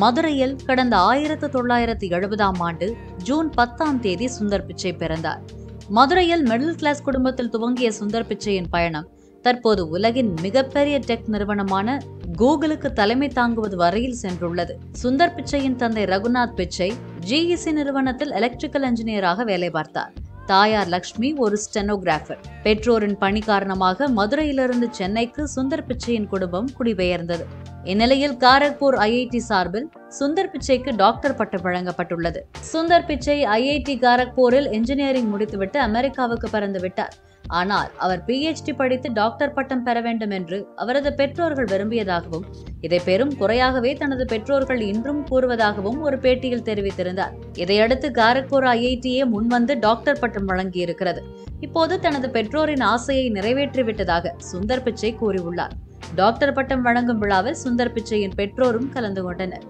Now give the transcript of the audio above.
மதுரையில் கடந்த 1970ஆம் ஆண்டு ஜூன் 10ஆம் தேதி சுந்தர் பிச்சை பிறந்தார். மதுரையில் மிடில் கிளாஸ் குடும்பத்தில் துவங்கிய சுந்தர் பிச்சையின் பயணம் தற்போது உலகின் மிகப்பெரிய டெக் நிறுவனமான கூகுளுக்கு தலைமை தாங்குவது வரையில் சென்றுள்ளது. சுந்தர் பிச்சையின் தந்தை ரகுநாத் பிச்சை GEC நிறுவனத்தில் எலக்ட்ரிக்கல் என்ஜினியராக வேலை பார்த்தார். தாயார் லக்ஷ்மி ஒரு ஸ்டெனோகிராஃபர். பெற்றோரின் பணி காரணமாக மதுரையிலிருந்து சென்னைக்கு சுந்தர் பிச்சையின் குடும்பம் குடிபெயர்ந்தது. இந்நிலையில் காரக்பூர் IIT சார்பில் சுந்தர் பிச்சைக்கு டாக்டர் பட்டம் வழங்கப்பட்டுள்ளது. சுந்தர் பிச்சை IIT காரக்பூரில் இன்ஜினியரிங் முடித்துவிட்டு அமெரிக்காவுக்கு பறந்து விட்டார். ஆனால் அவர் PhD படித்து டாக்டர் பட்டம் பெற வேண்டும் என்று அவரது பெற்றோர்கள் விரும்பியதாகவும், இதை பெரும் குறையாகவே தனது பெற்றோர்கள் இன்றும் கூறுவதாகவும் ஒரு பேட்டியில் தெரிவித்திருந்தார். இதையடுத்து காரக்பூர் IITயே முன்வந்து டாக்டர் பட்டம் வழங்கியிருக்கிறது. இப்போது தனது பெற்றோரின் ஆசையை நிறைவேற்றிவிட்டதாக சுந்தர் பிச்சை கூறியுள்ளார். டாக்டர் பட்டம் வழங்கும் விழாவில் சுந்தர் பிச்சையின் பெற்றோரும் கலந்து கொண்டனர்.